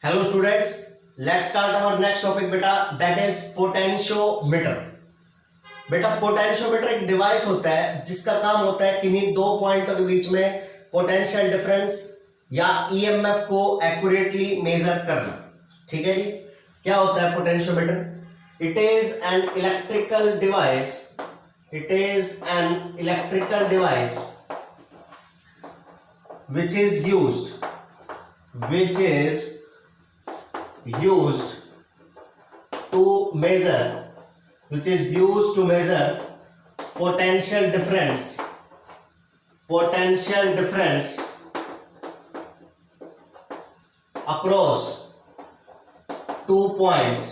Hello students, let's start our next topic बेटा, that is potentiometer. बेटा potentiometer एक device होता है जिसका काम होता है किन्हीं दो पॉइंटों के बीच में पोटेंशियल डिफरेंस या ईएमएफ को एक्यूरेटली मेजर करना। ठीक है जी, क्या होता है potentiometer? It is an electrical device, it is an electrical device which is used to measure potential difference across two points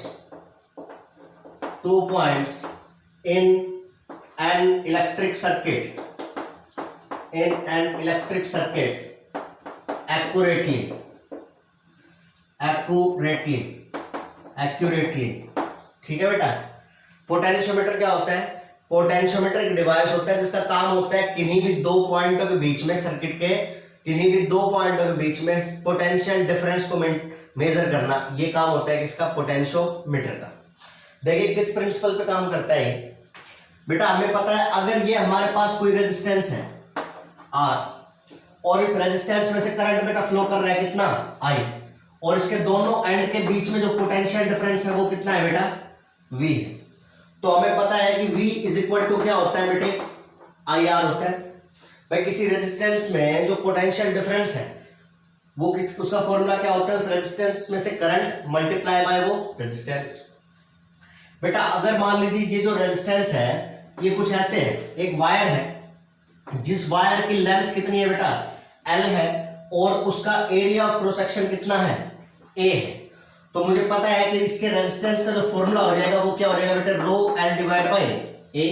in an electric circuit accurately। ठीक है बेटा, पोटेंशियोमीटर क्या होता है? पोटेंशियोमीटर एक डिवाइस होता है जिसका काम होता है किन्हीं भी दो पॉइंटों के बीच में, सर्किट के किन्हीं भी दो पॉइंटों के बीच में पोटेंशियल डिफरेंस को मेजर करना। ये काम होता है किसका? पोटेंशियोमीटर का। देखिए किस प्रिंसिपल पे काम करता है बेटा, हमें पता है अगर ये हमारे पास कोई रेजिस्टेंस है R और इस रेजिस्टेंस में से करंट बेटा फ्लो कर रहा है कितना? I, और इसके दोनों एंड के बीच में जो पोटेंशियल डिफरेंस है वो कितना है बेटा? V है। तो हमें पता है कि V इज इक्वल टू क्या होता है बेटे? IR होता है। भाई किसी रेजिस्टेंस में जो पोटेंशियल डिफरेंस है वो उसका फॉर्मूला क्या होता है? उस रेजिस्टेंस में से करंट मल्टीप्लाई बाय वो रेजिस्टेंस। बेटा अगर मान लीजिए ये जो रेजिस्टेंस है ये कुछ ऐसे है, एक वायर है जिस वायर की लेंथ कितनी है बेटा? L है, और उसका एरिया ऑफ क्रॉस सेक्शन कितना है? A है। तो मुझे पता है कि इसके रेजिस्टेंस का जो फॉर्मूला हो जाएगा वो क्या हो जाएगा बेटा? रो L डिवाइड बाय A।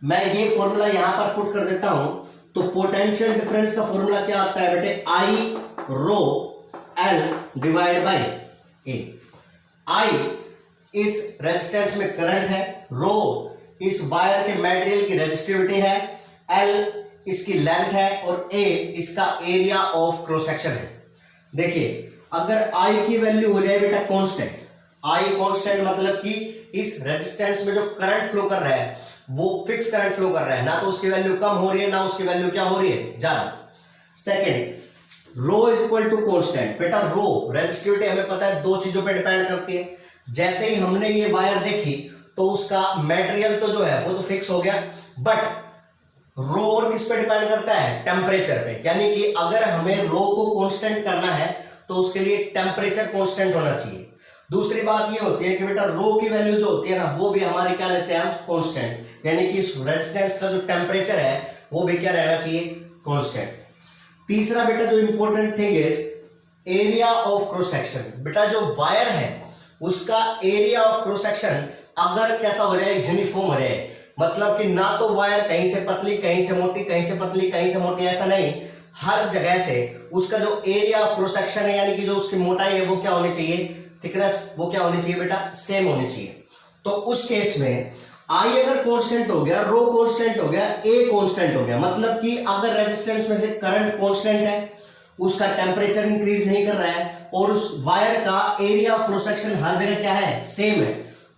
मैं ये फॉर्मूला यहां पर पुट कर देता हूं, तो पोटेंशियल डिफरेंस का फॉर्मूला क्या आता है बेटे? I rho L divide by A। I इस रेजिस्टेंस में करंट है, रो इस वायर के मटेरियल की रेजिस्टिविटी है, L इसकी लेंथ है, और A इसका एरिया ऑफ क्रॉस सेक्शन है। देखिए अगर I की वैल्यू हो जाए बेटा कांस्टेंट, I कांस्टेंट मतलब कि इस रेजिस्टेंस में जो करंट फ्लो कर रहा है वो फिक्स करंट फ्लो कर रहा है, ना तो उसकी वैल्यू कम हो रही है ना उसकी वैल्यू क्या हो रही है? ज्यादा। Second, rho is equal to constant. बेटा रो रेजिस्टिविटी हमें पता है दो चीजों पे डिपेंड करती है। जैसे ही हमने ये वायर देखी तो उसका मटेरियल तो जो है वो तो फिक्स हो गया, बट रो और किस पे डिपेंड करता है? टेम्परेचर पे। यानी कि अगर हमें रो को कांस्टेंट करना है तो उसके लिए टेम्परेचर कांस्टेंट होना चाहिए। दूसरी बात ये होती है कि बेटा रो की वैल्यू जो होती है ना वो भी हमारी क्या लेते हैं हम? कांस्टेंट। यानी कि इस रेजिस्टेंस का जो टेम्परेचर है वो भी क्या रहना चाहिए? कांस्टेंट। तीसरा बेटा जो important thing is area of cross section. बेटा जो वायर है उसका एरिया ऑफ क्रॉस सेक्शन अगर कैसा हो जाए? यूनिफॉर्म हो जाए, मतलब कि ना तो वायर कहीं से पतली कहीं से मोटी, कहीं से पतली कहीं से मोटी, ऐसा नहीं, हर जगह से उसका जो एरिया ऑफ क्रॉस सेक्शन है यानी कि जो उसकी मोटाई है वो क्या होनी चाहिए? थिकनेस वो क्या होनी चाहिए बेटा? सेम होनी चाहिए। तो उस केस में I अगर कांस्टेंट हो गया, रो कांस्टेंट हो गया, A कांस्टेंट हो गया, मतलब कि अगर रेजिस्टेंस में से करंट कांस्टेंट है, उसका टेम्परेचर इंक्रीज नहीं कर रहा है, और उस वायर का एरिया ऑफ क्रॉस सेक्शन हर जगह क्या है? सेम है,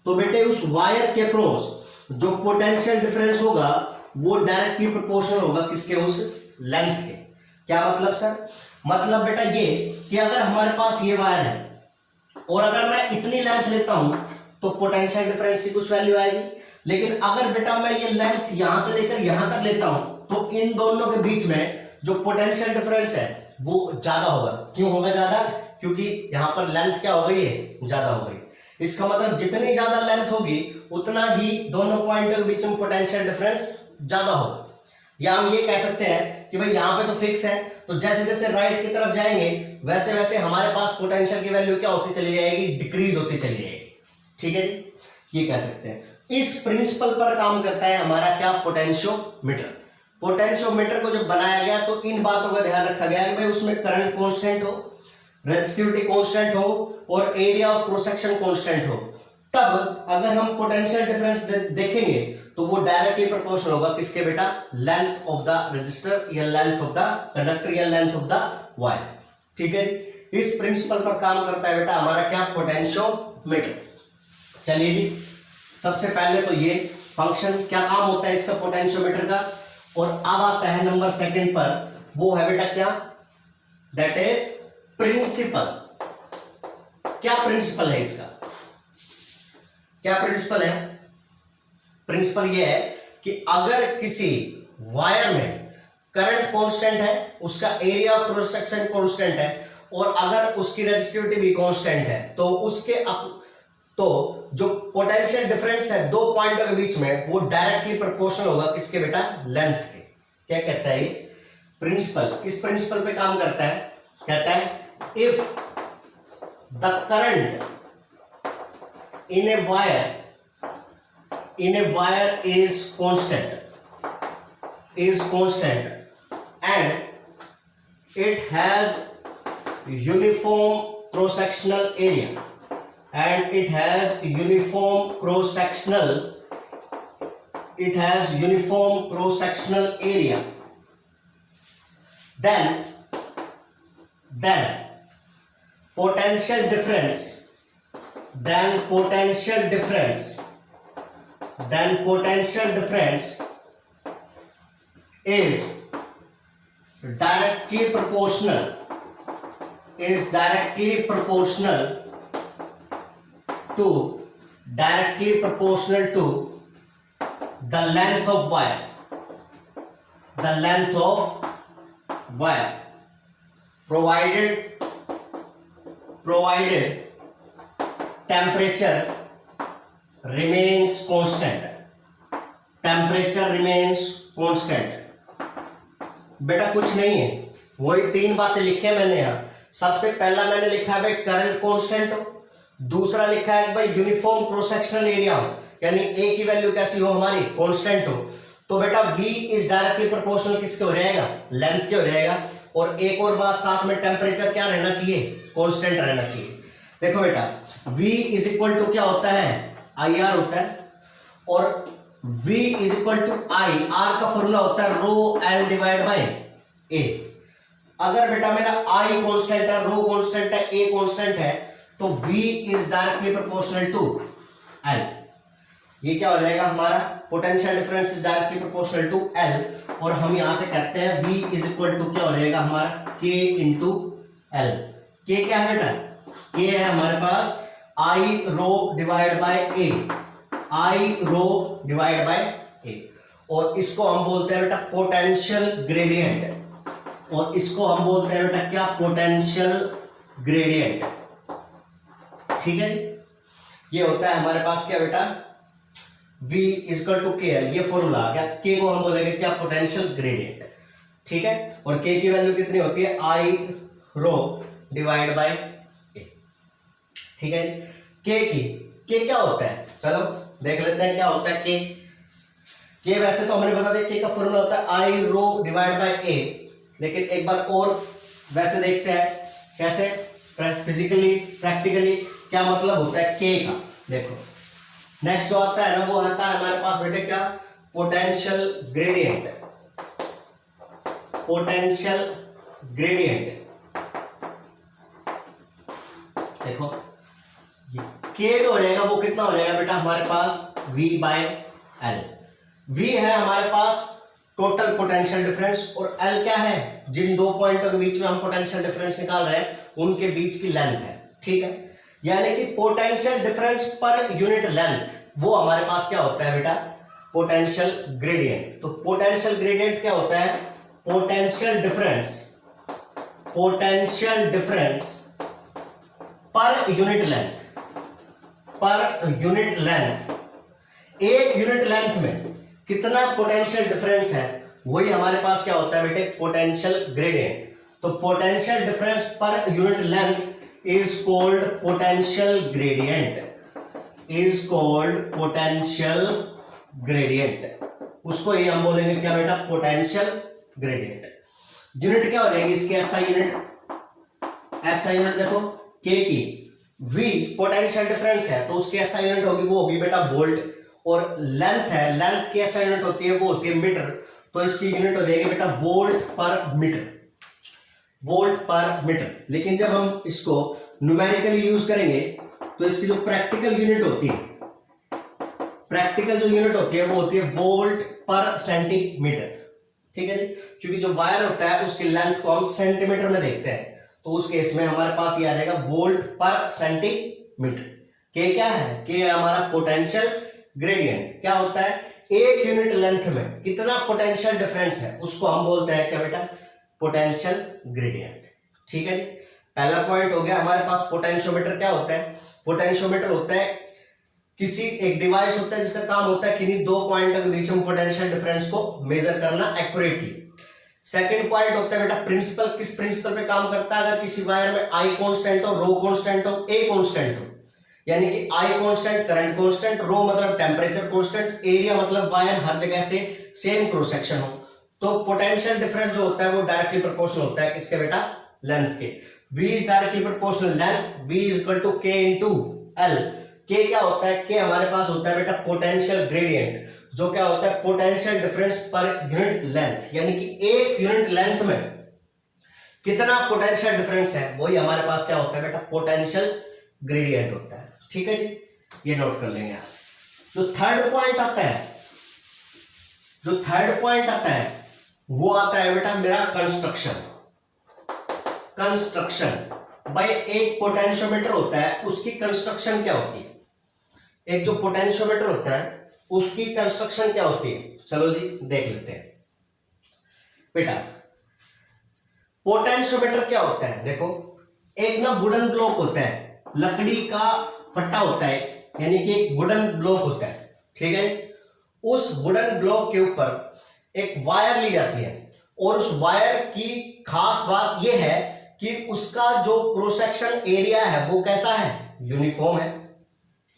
तो बेटे उस वायर के क्रॉस जो पोटेंशियल डिफरेंस होगा वो डायरेक्टली प्रोपोर्शनल होगा किसके? उस लेंथ के। क्या मतलब सर? मतलब बेटा ये कि अगर हमारे पास ये वायर है और अगर मैं इतनी लेंथ लेता हूं तो पोटेंशियल डिफरेंस की कुछ वैल्यू आएगी, लेकिन अगर बेटा मैं ये लेंथ यहां से लेकर यहां तक लेता हूं तो इन दोनों के बीच में जो पोटेंशियल डिफरेंस है वो ज्यादा होगा। क्यों होगा ज्यादा? क्योंकि यहां पर लेंथ क्या हो गई है? ज्यादा हो गई। इसका मतलब जितनी ज्यादा लेंथ होगी उतना ही दोनों पॉइंटों के बीच में पोटेंशियल डिफरेंस ज्यादा होगा। या हम ये कह सकते हैं कि भाई यहाँ पे तो फिक्स है, तो जैसे जैसे राइट की तरफ जाएंगे वैसे वैसे हमारे पास पोटेंशियल की वैल्यू क्या होती चली जाएगी? डिक्रीज होती चली जाएगी। ठीक है, ये कह सकते हैं। इस प्रिंसिपल पर काम करता है हमारा क्या? पोटेंशियोमीटर। पोटेंशियोमीटर को जब बनाया गया तो इन बातों का ध्यान रखा गया कि भाई उसमें करंट कांस्टेंट हो, रेजिस्टिविटी कांस्टेंट हो और area of cross section constant हो। तब अगर हम पोटेंशियल डिफरेंस देखेंगे तो वो डायरेक्टली प्रोपोर्शनल होगा किसके बेटा? लेंथ ऑफ द रेजिस्टर या लेंथ ऑफ द कंडक्टर या लेंथ ऑफ द वायर। ठीक है, इस प्रिंसिपल पर काम करता है बेटा हमारा क्या, पोटेंशियोमीटर। चलिए जी, सबसे पहले तो ये फंक्शन क्या काम होता है इसका, पोटेंशियोमीटर का। और अब आता है नंबर सेकंड पर, वो है बेटा क्या, दैट इज प्रिंसिपल। क्या प्रिंसिपल है इसका, क्या प्रिंसिपल है? प्रिंसिपल ये है कि अगर किसी वायर में करंट कांस्टेंट है, उसका area of cross section constant है, और अगर उसकी रेजिस्टिविटी भी कांस्टेंट है, तो उसके तो जो पोटेंशियल डिफरेंस है दो पॉइंटों के बीच में, वो डायरेक्टली प्रोपोर्शनल होगा किसके बेटा, लेंथ के। क्या कहता है ये प्रिंसिपल, किस प्रिंसिपल पे काम करता है? कहता है if the current in a wire is constant and it has uniform cross sectional area then potential difference is directly proportional to the length of wire provided temperature remains constant। बेटा कुछ नहीं है, वही तीन बातें लिखी है मैंने यहाँ। सबसे पहला मैंने लिखा है भाई करंट कांस्टेंट हो, दूसरा लिखा है भाई यूनिफॉर्म क्रॉस सेक्शनल एरिया हो, यानी ए की वैल्यू कैसी हो हमारी, कांस्टेंट हो। तो बेटा V इज डायरेक्टली प्रोपोर्शनल किसके हो जाएगा, लेंथ के हो जाएगा। और एक और बात साथ में, टेम्परेचर क्या रहना चाहिए, कांस्टेंट रहना चाहिए। देखो बेटा V इज इक्वल टू क्या होता है, IR होता है, और V is equal to I, R का फॉर्मूला होता है rho L divide by A। अगर बेटा मेरा I कांस्टेंट है, रो कांस्टेंट है, A कांस्टेंट है, तो V is directly proportional to L। ये क्या हो जाएगा हमारा, potential difference is directly proportional to L, और हम यहां से कहते हैं V इज इक्वल टू क्या हो जाएगा हमारा, K इंटू L। K क्या है बेटा, K है हमारे पास I rho divide by A, और इसको हम बोलते हैं बेटा पोटेंशियल ग्रेडियंट, और इसको हम बोलते हैं बेटा क्या, पोटेंशियल ग्रेडियंट। ठीक है, ये होता है हमारे पास क्या बेटा, V is equal to K है, ये फॉर्मूला आ गया। K को हम बोलेंगे क्या, पोटेंशियल ग्रेडियंट। ठीक है, और K की वैल्यू कितनी होती है, I rho divide by A। ठीक है, K क्या होता है, चलो देख लेते हैं क्या होता है K वैसे तो हमने बता दिया, K का फॉर्मूला होता है I rho divide by A, लेकिन एक बार और वैसे देखते हैं कैसे, फिजिकली प्रैक्टिकली क्या मतलब होता है K का। देखो नेक्स्ट जो आता है ना, वो आता है हमारे पास बेटे क्या, पोटेंशियल ग्रेडियंट। देखो K जो हो जाएगा वो कितना हो जाएगा बेटा हमारे पास, V बाय L। V है हमारे पास टोटल पोटेंशियल डिफरेंस, और L क्या है, जिन दो पॉइंटों के बीच में हम पोटेंशियल डिफरेंस निकाल रहे हैं उनके बीच की लेंथ है। ठीक है, यानी कि potential difference per unit length, वो हमारे पास क्या होता है बेटा, पोटेंशियल ग्रेडियंट। तो पोटेंशियल ग्रेडियंट क्या होता है, potential difference per unit length, एक यूनिट लेंथ में कितना पोटेंशियल डिफरेंस है, वही हमारे पास क्या होता है बेटे, पोटेंशियल ग्रेडियंट। तो potential difference per unit length is called potential gradient, उसको ये हम बोलेंगे क्या बेटा, पोटेंशियल ग्रेडियंट। यूनिट क्या हो जाएगी इसकी, SI यूनिट देखो K की, V पोटेंशियल डिफरेंस है तो उसकी SI यूनिट होगी, वो होगी बेटा वोल्ट, और लेंथ है, लेंथ की SI यूनिट होती है, वो होती है मीटर, तो इसकी यूनिट हो जाएगी बेटा वोल्ट पर मीटर। वोल्ट पर मीटर। लेकिन जब हम इसको न्यूमेरिकली यूज करेंगे तो इसकी जो प्रैक्टिकल यूनिट होती है, प्रैक्टिकल जो यूनिट होती है वो होती है वोल्ट पर सेंटीमीटर। ठीक है जी, क्योंकि जो वायर होता है उसकी लेंथ को हम सेंटीमीटर में देखते हैं, तो उस केस में हमारे पास ये आ जाएगा वोल्ट पर सेंटीमीटर। के क्या है? के है हमारा पोटेंशियल ग्रेडियंट। क्या होता है? एक यूनिट लेंथ में कितना पोटेंशियल डिफरेंस है उसको हम बोलते हैं क्या बेटा? Potential gradient. ठीक है जी, पहला पॉइंट हो गया हमारे पास। पोटेंशियोमीटर क्या होता है? पोटेंशियोमीटर होता है किसी एक डिवाइस होता है जिसका काम होता है किन्हीं दो पॉइंट के बीच में पोटेंशियल डिफरेंस को मेजर करना एक्यूरेटली। सेकंड पॉइंट होता है बेटा प्रिंसिपल। किस प्रिंसिपल पे काम करता है? अगर किसी वायर में आई कांस्टेंट हो, रो कांस्टेंट हो, ए कांस्टेंट हो, यानी कि आई कांस्टेंट करंट कांस्टेंट, रो मतलब टेम्परेचर कांस्टेंट, एरिया मतलब वायर हर जगह से सेम क्रॉस सेक्शन हो, तो पोटेंशियल डिफरेंस जो होता है वो डायरेक्टली प्रोपोर्शनल होता है किसके बेटा? लेंथ के। V is directly proportional length, V is equal to K into L। K क्या होता है? K हमारे पास होता है बेटा पोटेंशियल ग्रेडियंट, जो क्या होता है? Potential difference per unit length, यानी कि एक यूनिट लेंथ में कितना पोटेंशियल डिफरेंस है वही हमारे पास क्या होता है बेटा? पोटेंशियल ग्रेडियंट होता है। ठीक है जी, ये नोट कर लेंगे यहां से। जो थर्ड पॉइंट आता है, जो थर्ड पॉइंट आता है वो आता है बेटा मेरा कंस्ट्रक्शन। कंस्ट्रक्शन भाई, एक पोटेंशियोमीटर होता है उसकी कंस्ट्रक्शन क्या होती है? एक जो पोटेंशियोमीटर होता है उसकी कंस्ट्रक्शन क्या होती है? चलो जी देख लेते हैं बेटा। पोटेंशियोमीटर क्या होता है? देखो, एक ना वुडन ब्लॉक होता है, लकड़ी का फट्टा होता है, यानी कि एक वुडन ब्लॉक होता है। ठीक है, उस वुडन ब्लॉक के ऊपर एक वायर ली जाती है, और उस वायर की खास बात यह है कि उसका जो क्रॉस सेक्शन एरिया है वो कैसा है? यूनिफॉर्म है।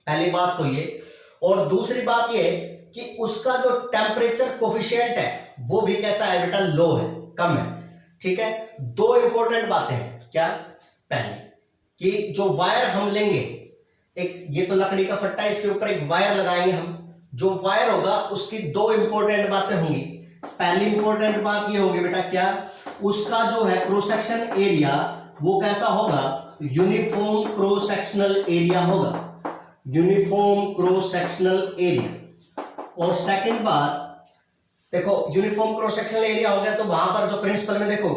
पहली बात तो ये, और दूसरी बात ये कि उसका जो टेम्परेचर कोफिशिएंट है वो भी कैसा है बेटा? लो है, कम है। ठीक है, दो इंपॉर्टेंट बातें हैं। क्या? पहली कि जो वायर हम लेंगे, एक ये तो लकड़ी का फट्टा है, इसके ऊपर एक वायर लगाएंगे हम, जो वायर होगा उसकी दो इंपॉर्टेंट बातें होंगी। पहली इंपॉर्टेंट बात ये होगी बेटा क्या? उसका जो है क्रॉस सेक्शन एरिया वो कैसा होगा? यूनिफॉर्म क्रॉस सेक्शनल एरिया होगा, यूनिफॉर्म क्रॉस सेक्शनल एरिया। और सेकंड बात देखो, यूनिफॉर्म क्रॉस सेक्शनल एरिया हो गया तो वहां पर जो प्रिंसिपल में देखो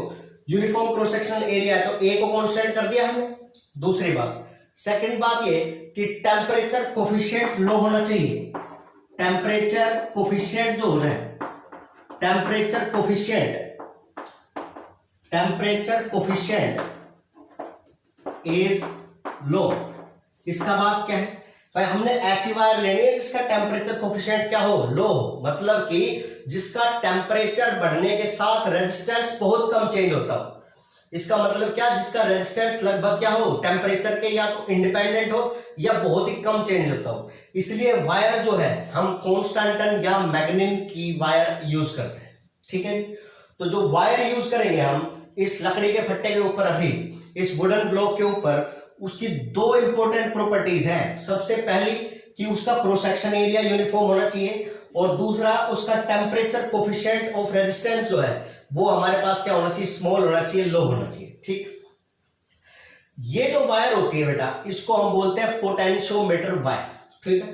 यूनिफॉर्म क्रॉस सेक्शनल एरिया है तो ए को कांस्टेंट कर दिया हमने। दूसरी बात, सेकंड बात ये कि टेम्परेचर कोफिशिएंट लो होना चाहिए। टेम्परेचर कोफिशिएंट जो होना है, temperature coefficient, temperature coefficient is low. इसका बात क्या है भाई? हमने ऐसी वायर लेनी है जिसका टेम्परेचर कोफिशिएंट क्या हो? लो हो, मतलब कि जिसका टेम्परेचर बढ़ने के साथ रेजिस्टेंस बहुत कम चेंज होता हो। इसका मतलब क्या? जिसका रेजिस्टेंस लगभग क्या हो? टेम्परेचर के या तो इंडिपेंडेंट हो या बहुत ही कम चेंज होता हो। इसलिए वायर जो है हम कॉन्स्टेंटन या मैग्नीम की वायर यूज करते हैं। ठीक है, तो जो वायर यूज करेंगे हम इस लकड़ी के फट्टे के ऊपर, अभी इस वुडन ब्लॉक के ऊपर, उसकी दो इंपॉर्टेंट प्रॉपर्टीज हैं। सबसे पहली कि उसका क्रॉस सेक्शन एरिया यूनिफॉर्म होना चाहिए, और दूसरा उसका टेम्परेचर कोफिशिएंट ऑफ रेजिस्टेंस जो है वो हमारे पास क्या होना चाहिए? स्मॉल होना चाहिए, लो होना चाहिए। ठीक, ये जो वायर होती है बेटा इसको हम बोलते हैं पोटेंशियोमीटर वायर। ठीक है,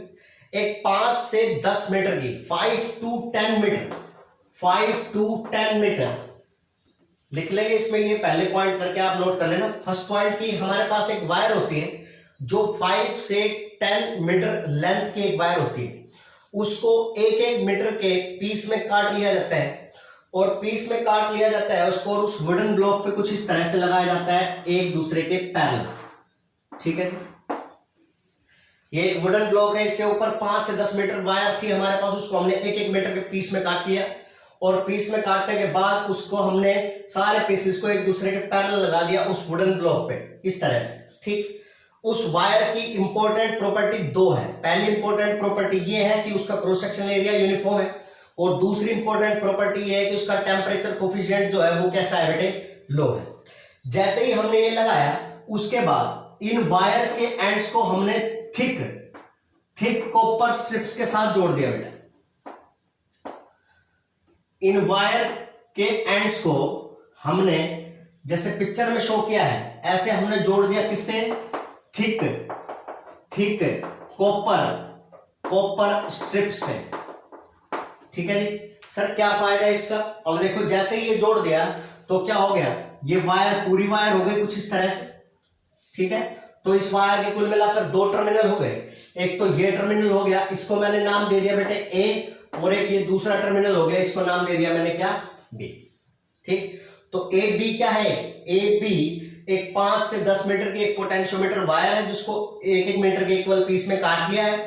एक 5 से 10 मीटर की, 5 to 10 मीटर, 5 to 10 मीटर लिख लेंगे इसमें। ये पहले पॉइंट करके आप नोट कर लेना। फर्स्ट पॉइंट की हमारे पास एक वायर होती है जो 5 से 10 मीटर लेंथ की एक वायर होती है, उसको एक एक मीटर के पीस में काट लिया जाता है, और पीस में काट लिया जाता है उसको, और उस वुडन ब्लॉक पे कुछ इस तरह से लगाया जाता है एक दूसरे के पैरेलल। ठीक है, ये एक वुडन ब्लॉक है, इसके ऊपर 5 से 10 मीटर वायर थी हमारे पास, उसको हमने एक एक मीटर के पीस में काट लिया, और पीस में काटने के बाद उसको हमने सारे पीसेस को एक दूसरे के पैरेलल लगा दिया उस वुडन ब्लॉक पे इस तरह से। ठीक, उस वायर की इंपॉर्टेंट प्रॉपर्टी दो है। पहली इंपॉर्टेंट प्रॉपर्टी ये है कि उसका क्रॉस सेक्शन एरिया यूनिफॉर्म है, और दूसरी इंपॉर्टेंट प्रॉपर्टी ये है कि उसका टेम्परेचर कोफिशिएंट जो है वो कैसा है बेटे? लो है। जैसे ही हमने ये लगाया उसके बाद इन वायर के एंड्स को हमने थिक कॉपर स्ट्रिप्स के साथ जोड़ दिया बेटा। इन वायर के एंड्स को हमने जैसे पिक्चर में शो किया है, ऐसे हमने जोड़ दिया किससे, थिक थिक कॉपर स्ट्रिप से। ठीक है जी। सर क्या फायदा है इसका? अब देखो जैसे ही ये जोड़ दिया तो क्या हो गया, ये वायर पूरी वायर हो गई कुछ इस तरह से। ठीक है, तो इस वायर के कुल मिलाकर दो टर्मिनल हो गए। एक तो ये टर्मिनल हो गया, इसको मैंने नाम दे दिया बेटे ए, और एक ये दूसरा टर्मिनल हो गया, इसको नाम दे दिया मैंने क्या, बी। ठीक, तो ए बी क्या है, ए बी एक 5 से 10 मीटर की एक पोटेंशियोमीटर वायर है, जिसको 1-1 मीटर के इक्वल पीस में काट दिया है।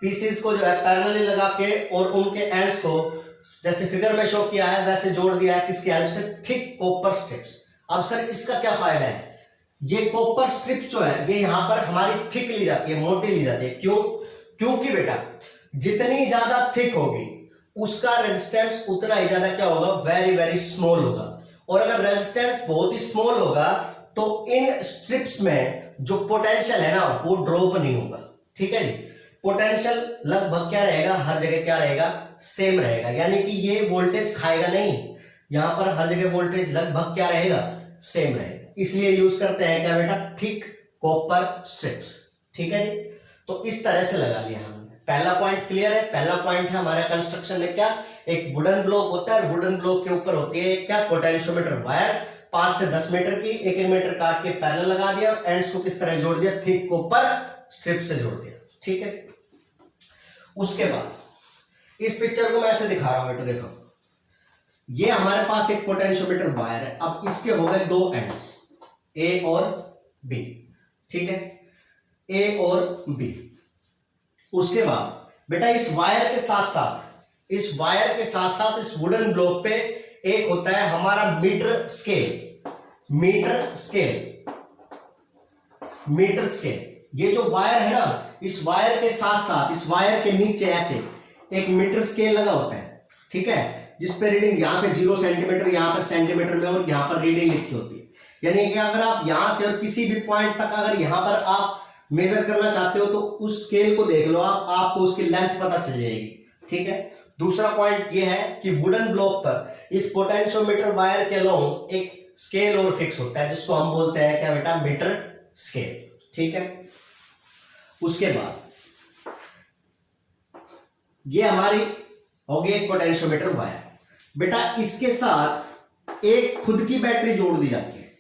पीसेस को जो है पैरेलली लगा के और उनके एंड्स को जैसे फिगर में शो किया है वैसे जोड़ दिया है, किसकी हेल्प से, थिक कॉपर स्ट्रिप्स। अब सर इसका क्या फायदा है, ये कॉपर स्ट्रिप्स जो है ये यहां पर हमारी थिक ली जाती है, मोटी ली जाती है। क्यों? क्योंकि बेटा जितनी ज्यादा थिक होगी उसका रेजिस्टेंस उतना ही ज्यादा क्या होगा, वेरी वेरी स्मॉल होगा। और अगर रेजिस्टेंस बहुत ही स्मॉल होगा तो इन स्ट्रिप्स में जो पोटेंशियल है ना वो ड्रॉप नहीं होगा। ठीक है जी, पोटेंशियल लगभग क्या रहेगा, हर जगह क्या रहेगा, सेम रहेगा, यानी कि ये वोल्टेज खाएगा नहीं, यहां पर हर जगह वोल्टेज लगभग क्या रहेगा, सेम रहेगा। इसलिए यूज करते हैं क्या बेटा, थिक कॉपर स्ट्रिप्स। ठीक है जी, तो इस तरह से लगा लिया हमने। पहला पॉइंट क्लियर है। पहला पॉइंट है हमारे कंस्ट्रक्शन में क्या, एक वुडन ब्लॉक होता है, वुडन ब्लॉक के ऊपर होती है क्या, पोटेंशियोमीटर वायर 5 से 10 मीटर की, 1-1 मीटर काट के पैरेलल लगा दिया, एंड्स को किस तरह जोड़ दिया, थिक कॉपर स्ट्रिप से जोड़ दिया। ठीक है, उसके बाद इस पिक्चर को मैं ऐसे दिखा रहा हूं बेटा, देखो ये हमारे पास एक पोटेंशियोमीटर वायर है। अब इसके हो गए दो एंड्स, ए और बी। ठीक है, ए और बी। उसके बाद बेटा इस वायर के साथ साथ इस वुडन ब्लॉक पे एक होता है हमारा मीटर स्केल। ये जो वायर है ना, इस वायर के साथ साथ इस वायर के नीचे ऐसे एक मीटर स्केल लगा होता है। ठीक है, जिसपे रीडिंग यहाँ पे 0 सेंटीमीटर, यहाँ पर सेंटीमीटर में, और यहाँ पर रीडिंग लिखी होती है। यानी कि अगर आप यहां से और किसी भी पॉइंट तक अगर यहां पर आप मेजर करना चाहते हो तो उस स्केल को देख लो आप, आपको उसकी लेंथ पता चल जाएगी। ठीक है, दूसरा पॉइंट ये है कि वुडन ब्लॉक पर इस पोटेंशियोमीटर वायर के अलोंग एक स्केल और फिक्स होता है, जिसको हम बोलते हैं क्या बेटा, मीटर स्केल। ठीक है, उसके बाद ये हमारी होगी एक पोटेंशियोमीटर वायर। बेटा इसके साथ एक खुद की बैटरी जोड़ दी जाती है।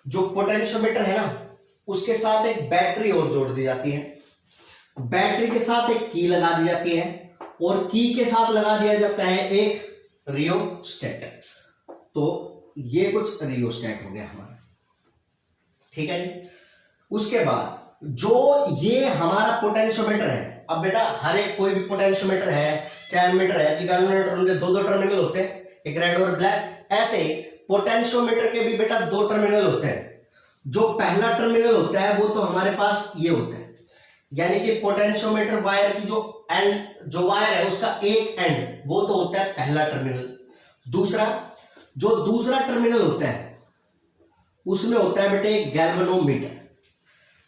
जो पोटेंशियोमीटर है ना उसके साथ एक बैटरी और जोड़ दी जाती है। बैटरी के साथ एक की लगा दी जाती है, और की के साथ लगा दिया जाता है एक रियोस्टेट। तो ये कुछ रियोस्टेट हो गया हमारा। ठीक है जी, उसके बाद जो ये हमारा पोटेंशियोमीटर है, अब बेटा हर एक कोई भी पोटेंशियोमीटर है, चाहे मीटर है, गैल्वेनोमीटर, उनके दो टर्मिनल होते हैं, एक रेड और ब्लैक। ऐसे पोटेंशियोमीटर के भी बेटा दो टर्मिनल होते हैं। जो पहला टर्मिनल होता है वो तो हमारे पास ये होता है, यानी कि पोटेंशियोमीटर वायर की जो वायर है उसका एक एंड वो तो होता है पहला टर्मिनल। जो दूसरा टर्मिनल होता है उसमें होता है बेटे एक गैल्वेनोमीटर।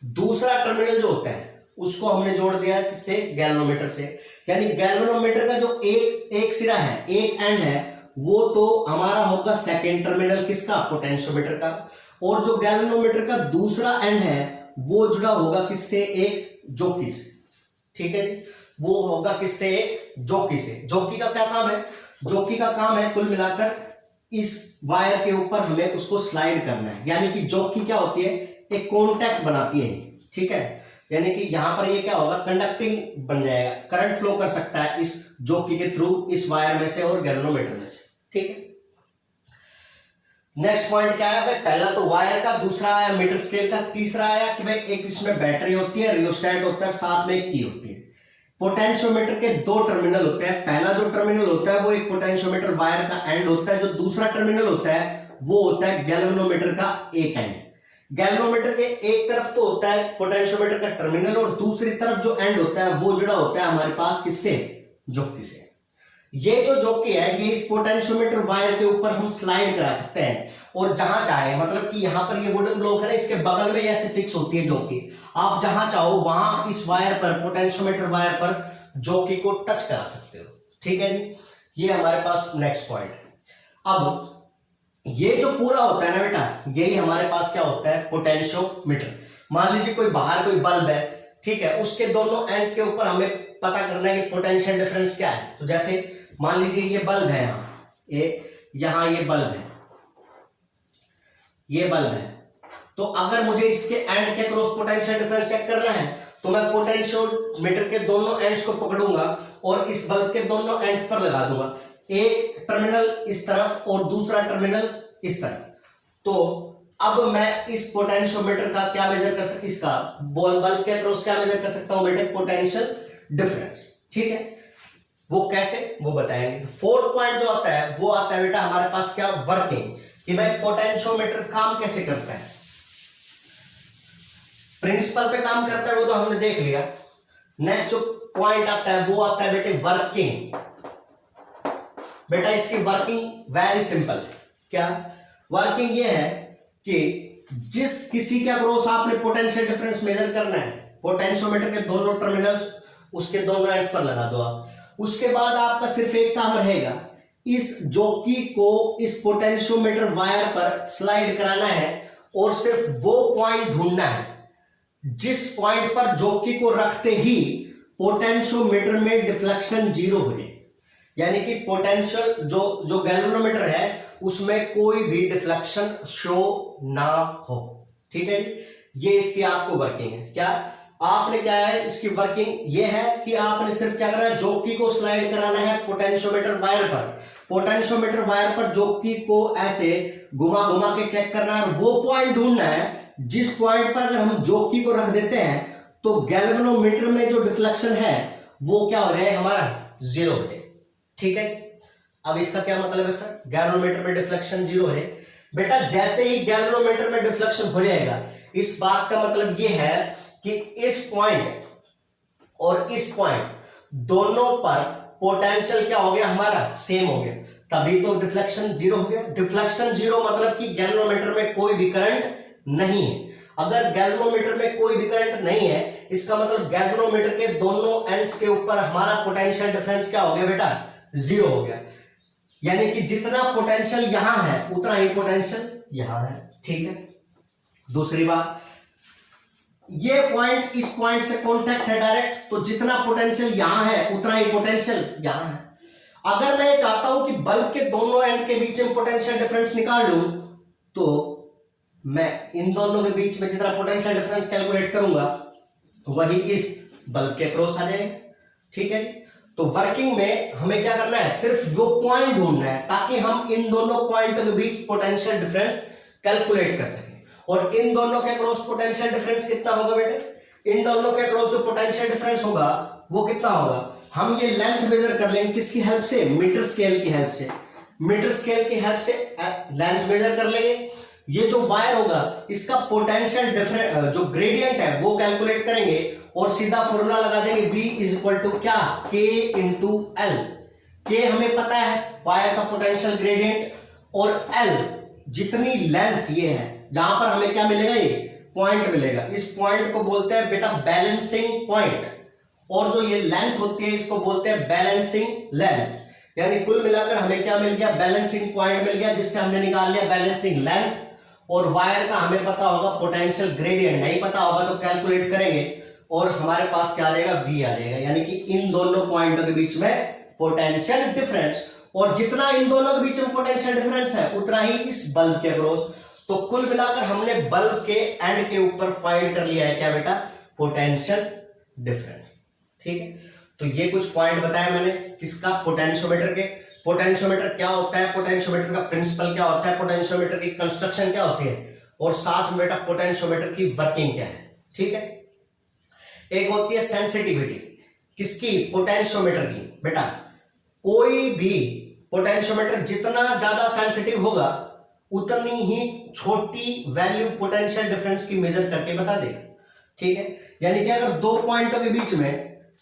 दूसरा टर्मिनल जो होता है उसको हमने जोड़ दिया किससे, गैल्वेनोमीटर से। यानी गैल्वेनोमीटर का जो एक सिरा है, एक एंड है, वो तो हमारा होगा सेकेंड टर्मिनल किसका, पोटेंशियोमीटर का। और जो गैल्वेनोमीटर का दूसरा एंड है वो जुड़ा होगा किससे, एक जॉकी से। ठीक है, वो होगा किससे, एक जॉकी से। जॉकी का क्या काम है, जॉकी का काम है कुल मिलाकर इस वायर के ऊपर हमें उसको स्लाइड करना है। यानी कि जॉकी क्या होती है, एक कॉन्टैक्ट बनाती है। ठीक है, यानी कि यहां पर ये क्या होगा, कंडक्टिंग बन जाएगा, करंट फ्लो कर सकता है इस जॉकी के थ्रू, इस वायर में से और गैल्वेनोमीटर में से। ठीक है, नेक्स्ट पॉइंट क्या है भाई, पहला तो वायर का, दूसरा आया मीटर स्केल का, तीसरा आया कि भाई एक इसमें बैटरी होती है, रियोस्टेट होता है, साथ में एक की होती है। पोटेंशियोमीटर के दो टर्मिनल होते हैं। पहला जो टर्मिनल होता है वो एक पोटेंशियोमीटर वायर का एंड होता है। जो दूसरा टर्मिनल होता है वो होता है गैल्वेनोमीटर का एक एंड। गैल्वेनोमीटर के एक तरफ तो होता है पोटेंशियोमीटर का टर्मिनल, और दूसरी तरफ जो एंड होता है वो जुड़ा होता है हमारे पास किससे, जॉकी से। ये जो जॉकी है ये इस पोटेंशियोमीटर वायर के ऊपर हम स्लाइड करा सकते हैं, और जहां चाहे, मतलब कि यहां पर ये वुडन ब्लॉक है ना, इसके बगल में ऐसे फिक्स होती है जॉकी। आप जहां चाहो वहां इस वायर पर, पोटेंशियोमीटर वायर पर जॉकी को टच करा सकते हो। ठीक है जी, ये हमारे पास नेक्स्ट पॉइंट है। अब ये जो पूरा होता है ना बेटा, यही हमारे पास क्या होता है, पोटेंशियोमीटर। मान लीजिए कोई बाहर कोई बल्ब है, ठीक है, उसके दोनों एंड्स के ऊपर हमें पता करना है कि पोटेंशियल डिफरेंस क्या है। तो जैसे मान लीजिए ये बल्ब है, यहाँ ये बल्ब है, ये बल्ब है। तो अगर मुझे इसके एंड के क्रॉस पोटेंशियल डिफरेंस चेक करना है, तो मैं पोटेंशियोमीटर के दोनों एंड्स को पकड़ूंगा और इस बल्ब के दोनों एंड्स पर लगा दूंगा, एक टर्मिनल इस तरफ और दूसरा टर्मिनल इस तरफ। तो अब मैं इस पोटेंशियोमीटर का क्या मेजर कर सकता, इसका बल्ब के क्रॉस क्या मेजर कर सकता हूं बेटे, पोटेंशियल डिफरेंस। ठीक है, वो कैसे, वो बताएंगे। फोर्थ पॉइंट जो आता है वो आता है बेटा हमारे पास क्या, वर्किंग, कि भाई पोटेंशियोमीटर काम कैसे करता है। प्रिंसिपल पे काम करता है वो तो हमने देख लिया। नेक्स्ट जो पॉइंट आता है वो आता है बेटे वर्किंग। बेटा इसकी वर्किंग वेरी सिंपल है। क्या वर्किंग ये है कि जिस किसी के अक्रॉस आपने पोटेंशियल डिफरेंस मेजर करना है, पोटेंशियोमीटर के दोनों टर्मिनल्स उसके दोनों एंड्स पर लगा दो आप। उसके बाद आपका सिर्फ एक काम रहेगा, इस जॉकी को इस पोटेंशियोमीटर वायर पर स्लाइड कराना है और सिर्फ वो पॉइंट ढूंढना है जिस पॉइंट पर जॉकी को रखते ही पोटेंशियोमीटर में डिफ्लेक्शन जीरो हो जाए, यानी कि पोटेंशियल जो गैल्वेनोमीटर है उसमें कोई भी डिफ्लेक्शन शो ना हो। ठीक है, ये इसकी आपको वर्किंग है। क्या आपने क्या है, इसकी वर्किंग ये है कि आपने सिर्फ क्या करना है, जॉकी को स्लाइड कराना है पोटेंशियोमीटर वायर पर। पोटेंशियोमीटर वायर पर जॉकी को ऐसे घुमा घुमा के चेक करना है, वो पॉइंट ढूंढना है जिस पॉइंट पर अगर हम जॉकी को रख देते हैं तो गैल्वेनोमीटर में जो डिफ्लेक्शन है वो क्या हो रहा है, हमारा जीरो हो रहा है। ठीक है, अब इसका क्या मतलब है सर, गैल्वेनोमीटर में डिफ्लेक्शन जीरो है। बेटा जैसे ही गैल्वेनोमीटर में डिफ्लेक्शन हो जाएगा, इस बात का मतलब ये है कि इस पॉइंट और इस पॉइंट दोनों पर पोटेंशियल क्या हो गया, हमारा सेम हो गया, तभी तो डिफ्लेक्शन जीरो हो गया। डिफ्लेक्शन जीरो मतलब कि गैल्वेनोमीटर में कोई भी करंट नहीं है। अगर गैल्वेनोमीटर में कोई भी करंट नहीं है, इसका मतलब गैल्वेनोमीटर के दोनों एंड्स के ऊपर हमारा पोटेंशियल डिफरेंस क्या हो गया बेटा, जीरो हो गया। यानी कि जितना पोटेंशियल यहां है उतना ही पोटेंशियल यहां है। ठीक है, दूसरी बात, ये पॉइंट इस पॉइंट से कांटेक्ट है डायरेक्ट, तो जितना पोटेंशियल यहां है उतना ही पोटेंशियल यहां है। अगर मैं चाहता हूं कि बल्ब के दोनों एंड के बीच में पोटेंशियल डिफरेंस निकाल लूं, तो मैं इन दोनों के बीच में जितना पोटेंशियल डिफरेंस कैलकुलेट करूंगा वही इस बल्ब के क्रॉस आ जाएगा। ठीक है, तो वर्किंग में हमें क्या करना है, सिर्फ वो पॉइंट ढूंढना है ताकि हम इन दोनों पॉइंटों के बीच पोटेंशियल डिफरेंस कैलकुलेट कर सकें। और इन दोनों के क्रॉस पोटेंशियल डिफरेंस कितना होगा बेटे, इन दोनों के क्रॉस जो पोटेंशियल डिफरेंस होगा वो कितना होगा, हम ये लेंथ मेजर कर लेंगे किसकी हेल्प से, मीटर स्केल की हेल्प से। मीटर स्केल की हेल्प से लेंथ मेजर कर लेंगे। ये जो वायर होगा इसका पोटेंशियल डिफरेंस जो ग्रेडियंट है वो कैलकुलेट करेंगे और सीधा फॉर्मूला लगा देंगे, V इज इक्वल टू क्या, K इंटू L। K हमें पता है वायर का पोटेंशियल ग्रेडियंट, और L जितनी लेंथ ये है जहां पर हमें क्या मिलेगा, ये पॉइंट मिलेगा। इस पॉइंट को बोलते हैं बेटा बैलेंसिंग पॉइंट, और जो ये लेंथ होती है इसको बोलते हैं बैलेंसिंग लेंथ। यानी कुल मिलाकर हमें क्या मिल गया, बैलेंसिंग पॉइंट मिल गया, जिससे हमने निकाल लिया बैलेंसिंग लेंथ। और वायर का हमें पता होगा पोटेंशियल ग्रेडियंट, नहीं पता होगा तो कैलकुलेट करेंगे और हमारे पास क्या आ जाएगा, V आ जाएगा। यानी कि इन दोनों पॉइंटों के बीच में पोटेंशियल डिफरेंस, और जितना इन दोनों के बीच में पोटेंशियल डिफरेंस है उतना ही इस बल्ब के अक्रॉस। तो कुल मिलाकर हमने बल्ब के एंड के ऊपर फाइंड कर लिया है क्या बेटा, पोटेंशियल डिफरेंस। ठीक है, तो ये कुछ पॉइंट बताया मैंने किसका, पोटेंशियोमीटर के। पोटेंशियोमीटर क्या होता है, पोटेंशियोमीटर का प्रिंसिपल क्या होता है, पोटेंशियोमीटर की कंस्ट्रक्शन क्या होती है, और साथ में बेटा पोटेंशियोमीटर की वर्किंग क्या है। ठीक है, एक होती है सेंसिटिविटी किसकी, पोटेंशियोमीटर की। बेटा कोई भी पोटेंशियोमीटर जितना ज्यादा सेंसिटिव होगा उतनी ही छोटी वैल्यू पोटेंशियल डिफरेंस की मेजर करके बता देगा। ठीक है, यानी कि अगर दो पॉइंटों के बीच में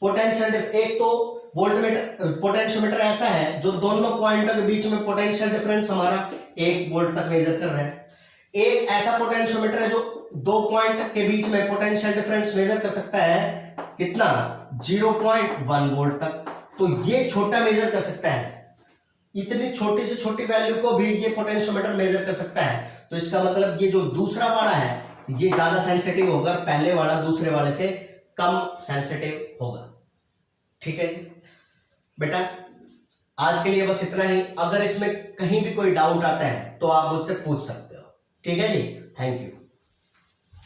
पोटेंशियल, एक तो वोल्टमीटर पोटेंशियोमीटर ऐसा है जो दोनों पॉइंटों के बीच में पोटेंशियल डिफरेंस हमारा 1 वोल्ट तक मेजर कर रहा है। एक ऐसा पोटेंशियोमीटर है जो दो पॉइंट के बीच में पोटेंशियल डिफरेंस मेजर कर सकता है कितना, 0.1 वोल्ट तक। तो ये छोटा मेजर कर सकता है, इतनी छोटी से छोटी वैल्यू को भी ये पोटेंशियोमीटर मेजर कर सकता है। तो इसका मतलब ये जो दूसरा वाला है ये ज्यादा सेंसिटिव होगा, पहले वाला दूसरे वाले से कम सेंसिटिव होगा। ठीक है बेटा, आज के लिए बस इतना ही। अगर इसमें कहीं भी कोई डाउट आता है तो आप मुझसे पूछ सकते हो। ठीक है जी, थैंक यू।